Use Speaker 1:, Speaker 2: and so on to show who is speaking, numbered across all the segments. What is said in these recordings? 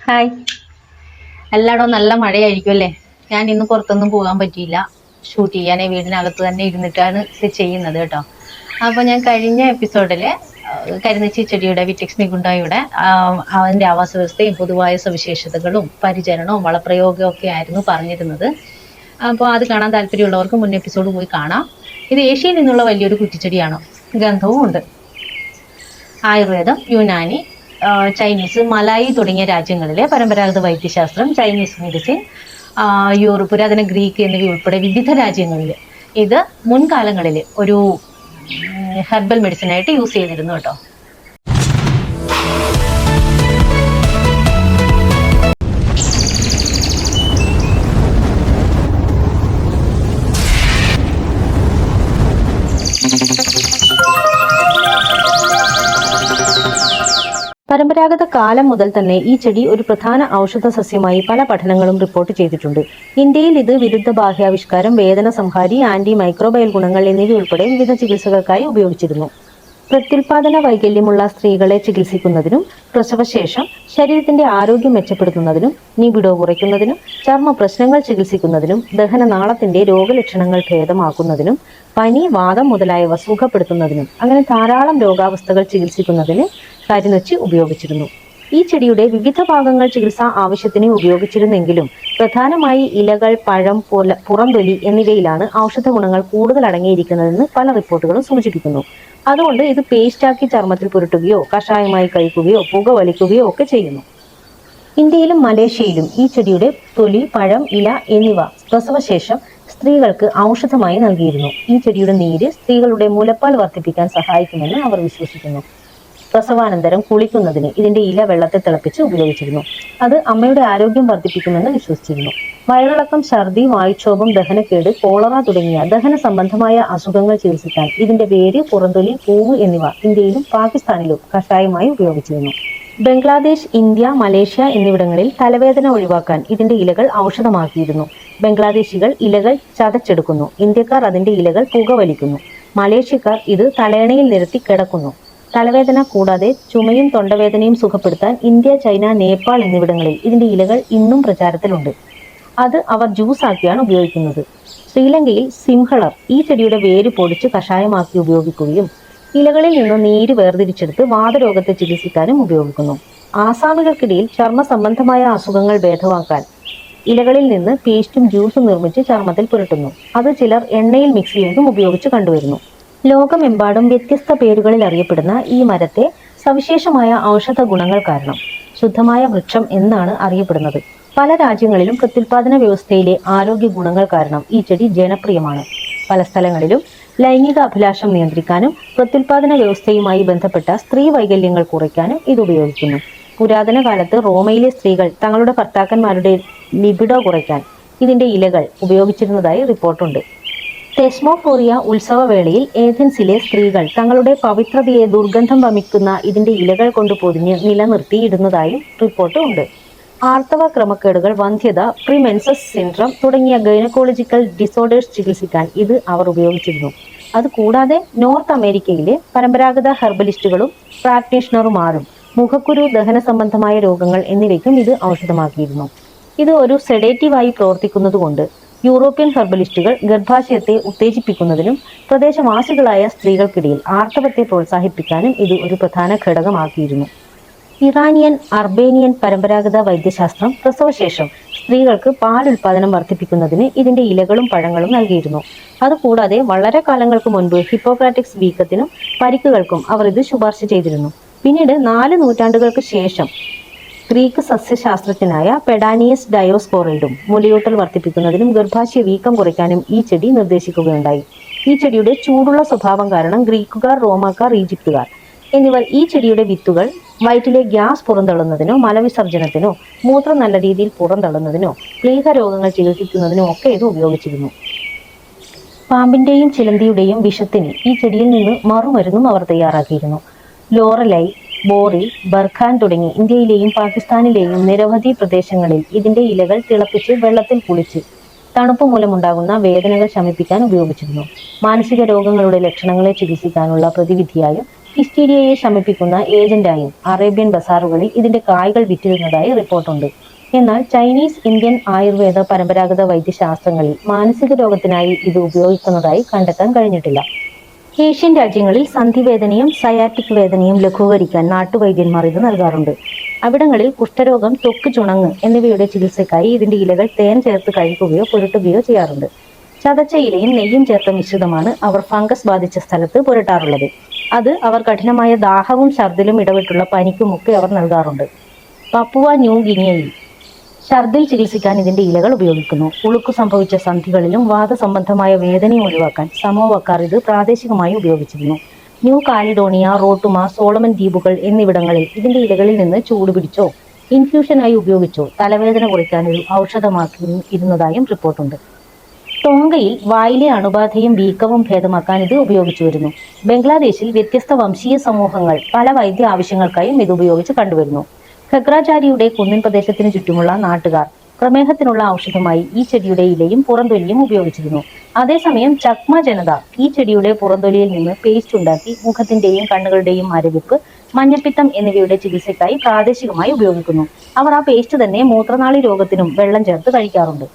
Speaker 1: Hi. എല്ലായിടവും നല്ല മഴയായിരിക്കും അല്ലേ? ഞാൻ ഇന്ന് പുറത്തൊന്നും പോകാൻ പറ്റിയില്ല. ഷൂട്ട് ചെയ്യാനേ വീടിനകത്ത് തന്നെ ഇരുന്നിട്ടാണ് ഇത് ചെയ്യുന്നത് കേട്ടോ. അപ്പോൾ ഞാൻ കഴിഞ്ഞ എപ്പിസോഡിൽ കരിനച്ചി ചെടിയുടെ വിറ്റെക്സ് നിഗുണ്ടായുടെ അതിൻ്റെ ആവാസ വ്യവസ്ഥയും പൊതുവായ സവിശേഷതകളും പരിചരണവും വളപ്രയോഗവും ഒക്കെ ആയിരുന്നു പറഞ്ഞിരുന്നത്. അപ്പോൾ അത് കാണാൻ താല്പര്യമുള്ളവർക്ക് മുൻ എപ്പിസോഡ് പോയി കാണാം. ഇത് ഏഷ്യയിൽ നിന്നുള്ള വലിയൊരു കുറ്റിച്ചെടിയാണ്. ഗന്ധവും ഉണ്ട്. ആയുർവേദം, യുനാനി, ചൈനീസ്, മലായി തുടങ്ങിയ രാജ്യങ്ങളിലെ പരമ്പരാഗത വൈദ്യശാസ്ത്രം, ചൈനീസ് മെഡിസിൻ, യൂറോപ്പ്, പുരാതന ഗ്രീക്ക് എന്നിവ ഉൾപ്പെടെ വിവിധ രാജ്യങ്ങളിൽ ഇത് മുൻകാലങ്ങളിൽ ഒരു ഹെർബൽ മെഡിസിനായിട്ട് യൂസ് ചെയ്തിരുന്നു കേട്ടോ. പരമ്പരാഗത കാലം മുതൽ തന്നെ ഈ ചെടി ഒരു പ്രധാന ഔഷധ സസ്യമായി പല പഠനങ്ങളും റിപ്പോർട്ട് ചെയ്തിട്ടുണ്ട്. ഇന്ത്യയിൽ ഇത് വിരുദ്ധ ബാഹ്യാവിഷ്കാരം, വേദന സംഹാരി, ആന്റി മൈക്രോബയൽ ഗുണങ്ങൾ എന്നിവയുൾപ്പെടെ വിവിധ ചികിത്സകൾക്കായി ഉപയോഗിച്ചിരുന്നു. പ്രത്യുൽപാദന വൈകല്യമുള്ള സ്ത്രീകളെ ചികിത്സിക്കുന്നതിനും പ്രസവശേഷം ശരീരത്തിന്റെ ആരോഗ്യം മെച്ചപ്പെടുത്തുന്നതിനും, നിബിഡോ കുറയ്ക്കുന്നതിനും, ചർമ്മ പ്രശ്നങ്ങൾ ചികിത്സിക്കുന്നതിനും, ദഹനനാളത്തിന്റെ രോഗലക്ഷണങ്ങൾ ഭേദമാക്കുന്നതിനും, പനി, വാതം മുതലായവ സുഖപ്പെടുത്തുന്നതിനും അങ്ങനെ ധാരാളം രോഗാവസ്ഥകൾ ചികിത്സിക്കുന്നതിന് കരിനച്ചി ഉപയോഗിച്ചിരുന്നു. ഈ ചെടിയുടെ വിവിധ ഭാഗങ്ങൾ ചികിത്സാ ആവശ്യത്തിന് ഉപയോഗിച്ചിരുന്നെങ്കിലും പ്രധാനമായി ഇലകൾ, പഴം, പുറംതൊലി എന്നിവയിലാണ് ഔഷധ ഗുണങ്ങൾ കൂടുതൽ അടങ്ങിയിരിക്കുന്നതെന്ന് പല റിപ്പോർട്ടുകളും സൂചിപ്പിക്കുന്നു. അതുകൊണ്ട് ഇത് പേസ്റ്റാക്കി ചർമ്മത്തിൽ പുരട്ടുകയോ കഷായമായി കഴിക്കുകയോ പുക വലിക്കുകയോ ഒക്കെ ചെയ്യുന്നു. ഇന്ത്യയിലും മലേഷ്യയിലും ഈ ചെടിയുടെ തൊലി, പഴം, ഇല എന്നിവ പ്രസവശേഷം സ്ത്രീകൾക്ക് ഔഷധമായി നൽകിയിരുന്നു. ഈ ചെടിയുടെ നീര് സ്ത്രീകളുടെ മുലപ്പാൽ വർദ്ധിപ്പിക്കാൻ സഹായിക്കുമെന്ന് അവർ വിശ്വസിക്കുന്നു. പ്രസവാനന്തരം കുളിക്കുന്നതിന് ഇതിന്റെ ഇല വെള്ളത്തിൽ തിളപ്പിച്ച് ഉപയോഗിച്ചിരുന്നു. അത് അമ്മയുടെ ആരോഗ്യം വർദ്ധിപ്പിക്കുമെന്ന് വിശ്വസിച്ചിരുന്നു. വയറിളക്കം, ഛർദി, വായുക്ഷോഭം, ദഹനക്കേട്, കോളറ തുടങ്ങിയ ദഹന സംബന്ധമായ അസുഖങ്ങൾ ചികിത്സിക്കാൻ ഇതിന്റെ വേര്, പുറന്തൊലി, പൂവ് എന്നിവ ഇന്ത്യയിലും പാകിസ്ഥാനിലും കഷായമായി ഉപയോഗിച്ചിരുന്നു. ബംഗ്ലാദേശ്, ഇന്ത്യ, മലേഷ്യ എന്നിവിടങ്ങളിൽ തലവേദന ഒഴിവാക്കാൻ ഇതിന്റെ ഇലകൾ ഔഷധമാക്കിയിരുന്നു. ബംഗ്ലാദേശികൾ ഇലകൾ ചതച്ചെടുക്കുന്നു. ഇന്ത്യക്കാർ അതിന്റെ ഇലകൾ പുകവലിക്കുന്നു. മലേഷ്യക്കാർ ഇത് തലയണയിൽ നിരത്തി കിടക്കുന്നു. തലവേദന കൂടാതെ ചുമയും തൊണ്ടവേദനയും സുഖപ്പെടുത്താൻ ഇന്ത്യ, ചൈന, നേപ്പാൾ എന്നിവിടങ്ങളിൽ ഇതിന്റെ ഇലകൾ ഇന്നും പ്രചാരത്തിലുണ്ട്. അത് അവർ ജ്യൂസ് ആക്കിയാണ് ഉപയോഗിക്കുന്നത്. ശ്രീലങ്കയിൽ സിംഹളർ ഈ ചെടിയുടെ വേര് പൊടിച്ച് കഷായമാക്കി ഉപയോഗിക്കുകയും ഇലകളിൽ നിന്ന് നീര് വേർതിരിച്ചെടുത്ത് വാതരോഗത്തെ ചികിത്സിക്കാനും ഉപയോഗിക്കുന്നു. ആസാമികൾക്കിടയിൽ ചർമ്മ സംബന്ധമായ അസുഖങ്ങൾ ഭേദമാക്കാൻ ഇലകളിൽ നിന്ന് പേസ്റ്റും ജ്യൂസും നിർമ്മിച്ച് ചർമ്മത്തിൽ പുരട്ടുന്നു. അത് ചിലർ എണ്ണയിൽ മിക്സ് ചെയ്തും ഉപയോഗിച്ച് കണ്ടുവരുന്നു. ലോകമെമ്പാടും വ്യത്യസ്ത പേരുകളിൽ അറിയപ്പെടുന്ന ഈ മരത്തെ സവിശേഷമായ ഔഷധ ഗുണങ്ങൾ കാരണം ശുദ്ധമായ വൃക്ഷം എന്നാണ് അറിയപ്പെടുന്നത്. പല രാജ്യങ്ങളിലും പ്രത്യുൽപാദന വ്യവസ്ഥയിലെ ആരോഗ്യ ഗുണങ്ങൾ കാരണം ഈ ചെടി ജനപ്രിയമാണ്. പല സ്ഥലങ്ങളിലും ലൈംഗിക അഭിലാഷം നിയന്ത്രിക്കാനും പ്രത്യുൽപാദന വ്യവസ്ഥയുമായി ബന്ധപ്പെട്ട സ്ത്രീ വൈകല്യങ്ങൾ കുറയ്ക്കാനും ഇത് ഉപയോഗിക്കുന്നു. പുരാതന കാലത്ത് റോമയിലെ സ്ത്രീകൾ തങ്ങളുടെ ഭർത്താക്കന്മാരുടെ ലിബിഡോ കുറയ്ക്കാൻ ഇതിന്റെ ഇലകൾ ഉപയോഗിച്ചിരുന്നതായി റിപ്പോർട്ടുണ്ട്. തെസ്മോഫോറിയ ഉത്സവവേളയിൽ ഏഥൻസിലെ സ്ത്രീകൾ തങ്ങളുടെ പവിത്രതയെ ദുർഗന്ധം വമിക്കുന്ന ഇതിന്റെ ഇലകൾ കൊണ്ട് പൊതിഞ്ഞ് നിലനിർത്തിയിടുന്നതായും റിപ്പോർട്ട് ഉണ്ട്. ആർത്തവ ക്രമക്കേടുകൾ, വന്ധ്യത, പ്രിമെൻസസ് സിൻഡ്രം തുടങ്ങിയ ഗൈനക്കോളജിക്കൽ ഡിസോർഡേഴ്സ് ചികിത്സിക്കാൻ ഇത് അവർ ഉപയോഗിച്ചിരുന്നു. അതുകൂടാതെ നോർത്ത് അമേരിക്കയിലെ പരമ്പരാഗത ഹെർബലിസ്റ്റുകളും പ്രാക്ടീഷണർമാരും മുഖക്കുരു, ദഹന സംബന്ധമായ രോഗങ്ങൾ എന്നിവയ്ക്കും ഇത് ഔഷധമാക്കിയിരുന്നു. ഇത് ഒരു സെഡേറ്റീവായി പ്രവർത്തിക്കുന്നതുകൊണ്ട് യൂറോപ്യൻ ഹെർബലിസ്റ്റുകൾ ഗർഭാശയത്തെ ഉത്തേജിപ്പിക്കുന്നതിനും പ്രദേശവാസികളായ സ്ത്രീകൾക്കിടയിൽ ആർത്തവത്തെ പ്രോത്സാഹിപ്പിക്കാനും ഇത് ഒരു പ്രധാന ഘടകമാക്കിയിരുന്നു. ഇറാനിയൻ, അർമേനിയൻ പരമ്പരാഗത വൈദ്യശാസ്ത്രം പ്രസവശേഷം സ്ത്രീകൾക്ക് പാൽ ഉൽപാദനം വർദ്ധിപ്പിക്കുന്നതിന് ഇതിന്റെ ഇലകളും പഴങ്ങളും നൽകിയിരുന്നു. അതുകൂടാതെ വളരെ കാലങ്ങൾക്ക് മുൻപ് ഹിപ്പോക്രാറ്റിക്സ് വീക്കത്തിനും പരിക്കുകൾക്കും അവർ ഇത് ശുപാർശ ചെയ്തിരുന്നു. പിന്നീട് 4 നൂറ്റാണ്ടുകൾക്ക് ശേഷം ഗ്രീക്ക് സസ്യശാസ്ത്രജ്ഞനായ പെഡാനിയസ് ഡയോസ്കോറൈഡും മുലയൂട്ടൽ വർദ്ധിപ്പിക്കുന്നതിനും ഗർഭാശയ വീക്കം കുറയ്ക്കാനും ഈ ചെടി നിർദ്ദേശിക്കുകയുണ്ടായി. ഈ ചെടിയുടെ ചൂടുള്ള സ്വഭാവം കാരണം ഗ്രീക്കുകാർ, റോമാക്കാർ, ഈജിപ്തുകാർ എന്നിവർ ഈ ചെടിയുടെ വിത്തുകൾ വയറ്റിലെ ഗ്യാസ് പുറന്തള്ളുന്നതിനോ മലവിസർജനത്തിനോ മൂത്രം നല്ല രീതിയിൽ പുറന്തള്ളുന്നതിനോ പ്ലീഹ രോഗങ്ങൾ ചികിത്സിക്കുന്നതിനോ ഒക്കെ ഇത് ഉപയോഗിച്ചിരുന്നു. പാമ്പിന്റെയും ചിലന്തിയുടെയും വിഷത്തിന് ഈ ചെടിയിൽ നിന്ന് മറുമരുന്നും അവർ തയ്യാറാക്കിയിരുന്നു. ലോറലൈ, ബോറി, ബർഖാൻ തുടങ്ങി ഇന്ത്യയിലെയും പാകിസ്ഥാനിലെയും നിരവധി പ്രദേശങ്ങളിൽ ഇതിന്റെ ഇലകൾ തിളപ്പിച്ച് വെള്ളത്തിൽ കുളിച്ച് തണുപ്പ് മൂലമുണ്ടാകുന്ന വേദനകൾ ശമിപ്പിക്കാൻ ഉപയോഗിച്ചിരുന്നു. മാനസിക രോഗങ്ങളുടെ ലക്ഷണങ്ങളെ ചികിത്സിക്കാനുള്ള പ്രതിവിധിയായും ഹിസ്റ്റീരിയയെ ശമിപ്പിക്കുന്ന ഏജന്റായും അറേബ്യൻ ബസാറുകളിൽ ഇതിന്റെ കായ്കൾ വിറ്റിരുന്നതായി റിപ്പോർട്ടുണ്ട്. എന്നാൽ ചൈനീസ്, ഇന്ത്യൻ ആയുർവേദ പരമ്പരാഗത വൈദ്യശാസ്ത്രങ്ങളിൽ മാനസിക രോഗത്തിനായി ഇത് ഉപയോഗിക്കുന്നതായി കണ്ടെത്താൻ കഴിഞ്ഞിട്ടില്ല. ഏഷ്യൻ രാജ്യങ്ങളിൽ സന്ധിവേദനയും സയാറ്റിക് വേദനയും ലഘൂകരിക്കാൻ നാട്ടുവൈദ്യന്മാർ ഇത് നൽകാറുണ്ട്. അവിടങ്ങളിൽ കുഷ്ഠരോഗം, ത്വക്ക് ചുണങ്ങ് എന്നിവയുടെ ചികിത്സയ്ക്കായി ഇതിന്റെ ഇലകൾ തേൻ ചേർത്ത് കഴിക്കുകയോ പുരട്ടുകയോ ചെയ്യാറുണ്ട്. ചതച്ച ഇലയും നെയ്യും ചേർത്ത മിശ്രിതമാണ് അവർ ഫംഗസ് ബാധിച്ച സ്ഥലത്ത് പുരട്ടാറുള്ളത്. അത് അവർ കഠിനമായ ദാഹവും ഛർദിലും ഇടവിട്ടുള്ള പനിക്കുമൊക്കെ അവർ നൽകാറുണ്ട്. പപ്പുവ ന്യൂ ഗിനിയയിൽ ഛർദിൽ ചികിത്സിക്കാൻ ഇതിന്റെ ഇലകൾ ഉപയോഗിക്കുന്നു. ഉളുക്കു സംഭവിച്ച സന്ധികളിലും വാദസംബന്ധമായ വേദനയും ഒഴിവാക്കാൻ സമോവക്കാർ ഇത് പ്രാദേശികമായി ഉപയോഗിച്ചിരുന്നു. ന്യൂ കാലിഡോണിയ, റോട്ടുമ, സോളമൻ ദ്വീപുകൾ എന്നിവിടങ്ങളിൽ ഇതിന്റെ ഇലകളിൽ നിന്ന് ചൂടുപിടിച്ചോ ഇൻഫ്യൂഷനായി ഉപയോഗിച്ചോ തലവേദന കുറയ്ക്കാൻ ഒരു ഔഷധമാക്കി ഇരുന്നതായും റിപ്പോർട്ടുണ്ട്. ടോങ്കയിൽ വായിലെ അണുബാധയും വീക്കവും ഭേദമാക്കാൻ ഇത് ഉപയോഗിച്ചു വരുന്നു. ബംഗ്ലാദേശിൽ വ്യത്യസ്ത വംശീയ സമൂഹങ്ങൾ പല വൈദ്യ ആവശ്യങ്ങൾക്കായും ഇത് ഉപയോഗിച്ച് കണ്ടുവരുന്നു. ഖഗ്രാചാരിയുടെ കുന്നിൻ പ്രദേശത്തിന് ചുറ്റുമുള്ള നാട്ടുകാർ പ്രമേഹത്തിനുള്ള ഔഷധമായി ഈ ചെടിയുടെ ഇലയും പുറന്തൊലിയും ഉപയോഗിച്ചിരുന്നു. അതേസമയം ചക്മ ജനത ഈ ചെടിയുടെ പുറന്തൊലിയിൽ നിന്ന് പേസ്റ്റ് ഉണ്ടാക്കി മുഖത്തിന്റെയും കണ്ണുകളുടെയും മരവിപ്പ്, മഞ്ഞപ്പിത്തം എന്നിവയുടെ ചികിത്സയ്ക്കായി പ്രാദേശികമായി ഉപയോഗിക്കുന്നു. അവർ ആ പേസ്റ്റ് തന്നെ മൂത്രനാളി രോഗത്തിനും വെള്ളം ചേർത്ത് കഴിക്കാറുണ്ട്.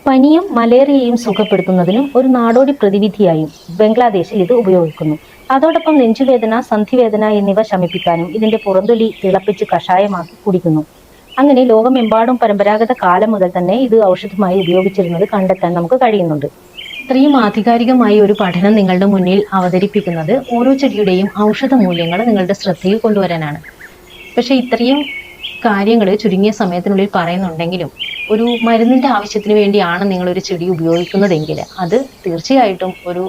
Speaker 1: പനിയും മലേറിയയും സുഖപ്പെടുത്തുന്നതിനും ഒരു നാടോടി പ്രതിവിധിയായും ബംഗ്ലാദേശിൽ ഇത് ഉപയോഗിക്കുന്നു. അതോടൊപ്പം നെഞ്ചുവേദന, സന്ധിവേദന എന്നിവ ശമിപ്പിക്കാനും ഇതിന്റെ പുറന്തൊലി തിളപ്പിച്ച് കഷായമാക്കി കുടിക്കുന്നു. അങ്ങനെ ലോകമെമ്പാടും പരമ്പരാഗത കാലം മുതൽ തന്നെ ഇത് ഔഷധമായി ഉപയോഗിച്ചിരുന്നത് കണ്ടെത്താൻ നമുക്ക് കഴിയുന്നുണ്ട്. ഇത്രയും ആധികാരികമായി ഒരു പഠനം നിങ്ങളുടെ മുന്നിൽ അവതരിപ്പിക്കുന്നത് ഓരോ ചെടിയുടെയും ഔഷധ മൂല്യങ്ങൾ നിങ്ങളുടെ ശ്രദ്ധയിൽ കൊണ്ടുവരാനാണ്. പക്ഷെ ഇത്രയും കാര്യങ്ങൾ ചുരുങ്ങിയ സമയത്തിനുള്ളിൽ പറയുന്നുണ്ടെങ്കിലും ഒരു മരുന്നിന്റെ ആവശ്യത്തിന് വേണ്ടിയാണ് നിങ്ങളൊരു ചെടി ഉപയോഗിക്കുന്നതെങ്കിൽ അത് തീർച്ചയായിട്ടും ഒരു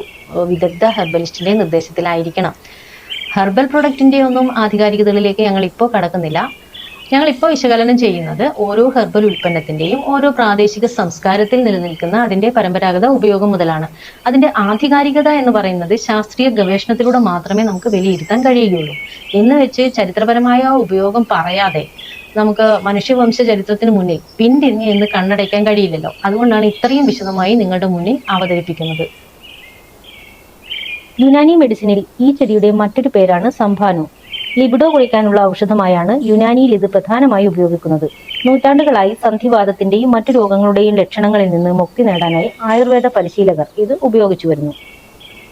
Speaker 1: വിദഗ്ധ ഹെർബലിസ്റ്റിന്റെ നിർദ്ദേശത്തിലായിരിക്കണം. ഹെർബൽ പ്രൊഡക്റ്റിന്റെ ഒന്നും ആധികാരികതകളിലേക്ക് ഞങ്ങൾ ഇപ്പോൾ കടക്കുന്നില്ല. ഞങ്ങളിപ്പോൾ വിശകലനം ചെയ്യുന്നത് ഓരോ ഹെർബൽ ഉൽപ്പന്നത്തിന്റെയും ഓരോ പ്രാദേശിക സംസ്കാരത്തിൽ നിലനിൽക്കുന്ന അതിന്റെ പരമ്പരാഗത ഉപയോഗം മുതലാണ്. അതിന്റെ ആധികാരികത എന്ന് പറയുന്നത് ശാസ്ത്രീയ ഗവേഷണത്തിലൂടെ മാത്രമേ നമുക്ക് വിലയിരുത്താൻ കഴിയുകയുള്ളൂ. എന്ന് വെച്ച് ചരിത്രപരമായ ഉപയോഗം പറയാതെ നമുക്ക് മനുഷ്യവംശ ചരിത്രത്തിന് മുന്നിൽ പിന്തിരിഞ്ഞ് എന്ന് കണ്ണടയ്ക്കാൻ കഴിയില്ലല്ലോ. അതുകൊണ്ടാണ് ഇത്രയും വിശദമായി നിങ്ങളുടെ മുന്നിൽ അവതരിപ്പിക്കുന്നത്. യുനാനി മെഡിസിനിൽ ഈ ചെടിയുടെ മറ്റൊരു പേരാണ് സംഭാനു. ലിബിഡോ കുറയ്ക്കാനുള്ള ഔഷധമായാണ് യുനാനിയിൽ ഇത് പ്രധാനമായി ഉപയോഗിക്കുന്നത്. നൂറ്റാണ്ടുകളായി സന്ധിവാദത്തിന്റെയും മറ്റു രോഗങ്ങളുടെയും ലക്ഷണങ്ങളിൽ നിന്ന് മുക്തി നേടാനായി ആയുർവേദ പരിശീലകർ ഇത് ഉപയോഗിച്ചു വരുന്നു.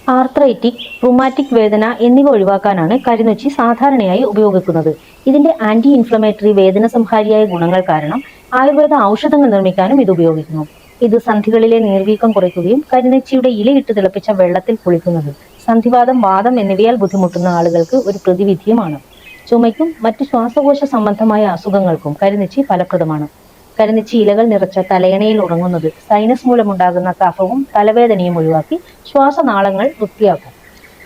Speaker 1: ആർത്രൈറ്റിക്, റുമാറ്റിക് വേദന എന്നിവ ഒഴിവാക്കാനാണ് കരിനൊച്ചി സാധാരണയായി ഉപയോഗിക്കുന്നത്. ഇതിന്റെ ആന്റി ഇൻഫ്ലമേറ്ററി, വേദന സംഹാരിയായ ഗുണങ്ങൾ കാരണം ആയുർവേദ ഔഷധങ്ങൾ നിർമ്മിക്കാനും ഇത് ഉപയോഗിക്കുന്നു. ഇത് സന്ധികളിലെ നീർവീക്കം കുറയ്ക്കുകയും കരിനൊച്ചിയുടെ ഇലയിട്ട് തിളപ്പിച്ച വെള്ളത്തിൽ കുളിക്കുന്നത് സന്ധിവാദം, വാദം എന്നിവയാൽ ബുദ്ധിമുട്ടുന്ന ആളുകൾക്ക് ഒരു പ്രതിവിധിയുമാണ്. ചുമയ്ക്കും മറ്റ് ശ്വാസകോശ സംബന്ധമായ അസുഖങ്ങൾക്കും കരിനൊച്ചി ഫലപ്രദമാണ്. കരിനൊച്ചി ഇലകൾ നിറച്ച തലയണയിൽ ഉറങ്ങുന്നത് സൈനസ് മൂലമുണ്ടാകുന്ന കഫവും തലവേദനയും ഒഴിവാക്കി ശ്വാസനാളങ്ങൾ വൃത്തിയാക്കും.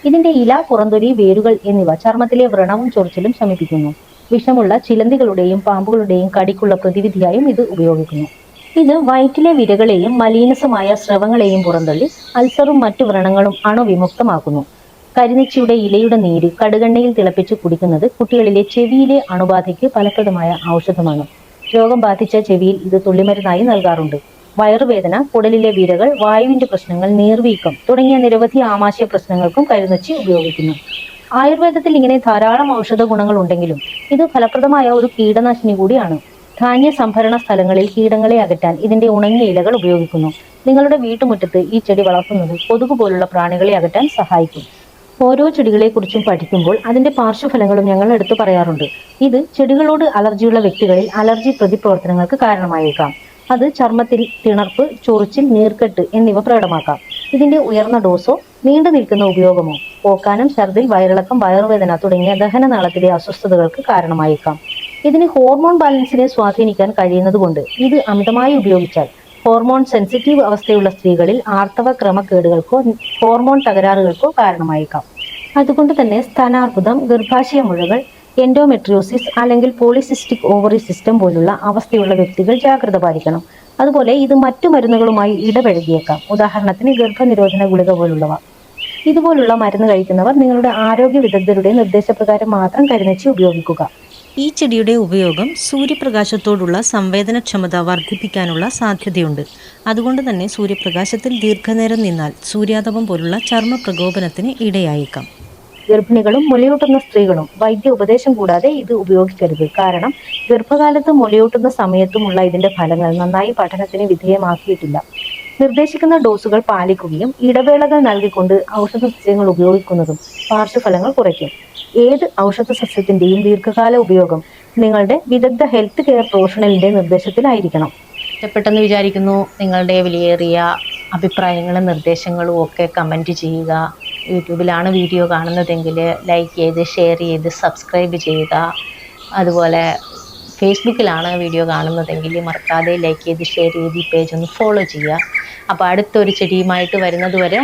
Speaker 1: ഇതിന്റെ ഇല, പുറന്തൊലി, വേരുകൾ എന്നിവ ചർമ്മത്തിലെ വ്രണവും ചൊറിച്ചിലും ശമിപ്പിക്കുന്നു. വിഷമുള്ള ചിലന്തികളുടെയും പാമ്പുകളുടെയും കടിക്കുള്ള പ്രതിവിധിയായും ഇത് ഉപയോഗിക്കുന്നു. ഇത് വയറ്റിലെ വിരകളെയും മലീനസമായ സ്രവങ്ങളെയും പുറന്തള്ളി അൾസറും മറ്റു വ്രണങ്ങളും അണുവിമുക്തമാക്കുന്നു. കരിനൊച്ചിയുടെ ഇലയുടെ നീര് കടുകെണ്ണയിൽ തിളപ്പിച്ച് കുടിക്കുന്നത് കുട്ടികളിലെ ചെവിയിലെ അണുബാധയ്ക്ക് ഫലപ്രദമായ ഔഷധമാണ്. രോഗം ബാധിച്ച ചെവിയിൽ ഇത് തുള്ളിമരുന്നായി നൽകാറുണ്ട്. വയറുവേദന, കുടലിലെ വിരകൾ, വായുവിന്റെ പ്രശ്നങ്ങൾ, നീർവീക്കം തുടങ്ങിയ നിരവധി ആമാശയ പ്രശ്നങ്ങൾക്കും കരിനൊച്ചി ഉപയോഗിക്കുന്നു. ആയുർവേദത്തിൽ ഇങ്ങനെ ധാരാളം ഔഷധ ഗുണങ്ങൾ ഉണ്ടെങ്കിലും ഇത് ഫലപ്രദമായ ഒരു കീടനാശിനി കൂടിയാണ്. ധാന്യ സംഭരണ സ്ഥലങ്ങളിൽ കീടങ്ങളെ അകറ്റാൻ ഇതിന്റെ ഉണങ്ങിയ ഇലകൾ ഉപയോഗിക്കുന്നു. നിങ്ങളുടെ വീട്ടുമുറ്റത്ത് ഈ ചെടി വളർത്തുന്നത് കൊതുക് പോലുള്ള പ്രാണികളെ അകറ്റാൻ സഹായിക്കും. ഓരോ ചെടികളെക്കുറിച്ചും പഠിക്കുമ്പോൾ അതിന്റെ പാർശ്വഫലങ്ങളും ഞങ്ങൾ എടുത്തു പറയാറുണ്ട്. ഇത് ചെടികളോട് അലർജിയുള്ള വ്യക്തികളിൽ അലർജി പ്രതിപ്രവർത്തനങ്ങൾക്ക് കാരണമായേക്കാം. അത് ചർമ്മത്തിൽ തിണർപ്പ്, ചൊറിച്ചിൽ, നീർക്കെട്ട് എന്നിവ പ്രകടമാക്കാം. ഇതിന്റെ ഉയർന്ന ഡോസോ നീണ്ടു നിൽക്കുന്ന ഉപയോഗമോ പോക്കാനം, ഛർദിൽ, വയറിളക്കം, വയറുവേദന തുടങ്ങിയ ദഹനനാളത്തിലെ അസ്വസ്ഥതകൾക്ക് കാരണമായേക്കാം. ഇതിന് ഹോർമോൺ ബാലൻസിനെ സ്വാധീനിക്കാൻ കഴിയുന്നതുകൊണ്ട് ഇത് അമിതമായി ഉപയോഗിച്ചാൽ ഹോർമോൺ സെൻസിറ്റീവ് അവസ്ഥയുള്ള സ്ത്രീകളിൽ ആർത്തവ ക്രമക്കേടുകൾക്കോ ഹോർമോൺ തകരാറുകൾക്കോ കാരണമായേക്കാം. അതുകൊണ്ട് തന്നെ സ്ഥാനാർബുദം, ഗർഭാശയ മുഴകൾ, എൻഡോമെട്രിയോസിസ് അല്ലെങ്കിൽ പോളിസിസ്റ്റിക് ഓവറി സിസ്റ്റം പോലുള്ള അവസ്ഥയുള്ള വ്യക്തികൾ ജാഗ്രത പാലിക്കണം. അതുപോലെ ഇത് മറ്റു മരുന്നുകളുമായി ഇടപഴകിയേക്കാം. ഉദാഹരണത്തിന് ഗർഭനിരോധന ഗുളിക പോലുള്ളവ. ഇതുപോലുള്ള മരുന്ന് കഴിക്കുന്നവർ നിങ്ങളുടെ ആരോഗ്യ വിദഗ്ധരുടെ നിർദ്ദേശപ്രകാരം മാത്രം കരിനൊച്ചി ഉപയോഗിക്കുക.
Speaker 2: ഈ ചെടിയുടെ ഉപയോഗം സൂര്യപ്രകാശത്തോടുള്ള സംവേദനക്ഷമത വർദ്ധിപ്പിക്കാനുള്ള സാധ്യതയുണ്ട്. അതുകൊണ്ട് തന്നെ സൂര്യപ്രകാശത്തിൽ ദീർഘനേരം നിന്നാൽ സൂര്യാതപം പോലുള്ള ചർമ്മ പ്രകോപനത്തിന് ഇടയായേക്കാം.
Speaker 1: ഗർഭിണികളും മുലയൂട്ടുന്ന സ്ത്രീകളും വൈദ്യ ഉപദേശം കൂടാതെ ഇത് ഉപയോഗിക്കരുത്. കാരണം ഗർഭകാലത്ത് മുലയൂട്ടുന്ന സമയത്തുമുള്ള ഇതിന്റെ ഫലങ്ങൾ നന്നായി പഠനത്തിന് വിധേയമാക്കിയിട്ടില്ല. നിർദ്ദേശിക്കുന്ന ഡോസുകൾ പാലിക്കുകയും ഇടവേളകൾ നൽകിക്കൊണ്ട് ഔഷധ സസ്യങ്ങൾ ഉപയോഗിക്കുന്നതും പാർശ്വഫലങ്ങൾ കുറയ്ക്കും. ഏത് ഔഷധ സസ്യത്തിന്റെയും ദീർഘകാല ഉപയോഗം നിങ്ങളുടെ വിദഗ്ധ ഹെൽത്ത് കെയർ പ്രൊഫഷണലിന്റെ നിർദ്ദേശത്തിലായിരിക്കണം.
Speaker 2: ഇഷ്ടപ്പെട്ടെന്ന് വിചാരിക്കുന്നു. നിങ്ങളുടെ വിലയേറിയ അഭിപ്രായങ്ങളും നിർദ്ദേശങ്ങളും ഒക്കെ കമൻറ്റ് ചെയ്യുക. യൂട്യൂബിലാണ് വീഡിയോ കാണുന്നതെങ്കിൽ ലൈക്ക് ചെയ്ത് ഷെയർ ചെയ്ത് സബ്സ്ക്രൈബ് ചെയ്യുക. അതുപോലെ ഫേസ്ബുക്കിലാണ് വീഡിയോ കാണുന്നതെങ്കിൽ മറക്കാതെ ലൈക്ക് ചെയ്ത് ഷെയർ ചെയ്ത് ഈ പേജ് ഒന്ന് ഫോളോ ചെയ്യുക. അപ്പോൾ അടുത്തൊരു ചെടിയുമായിട്ട് വരുന്നത് വരെ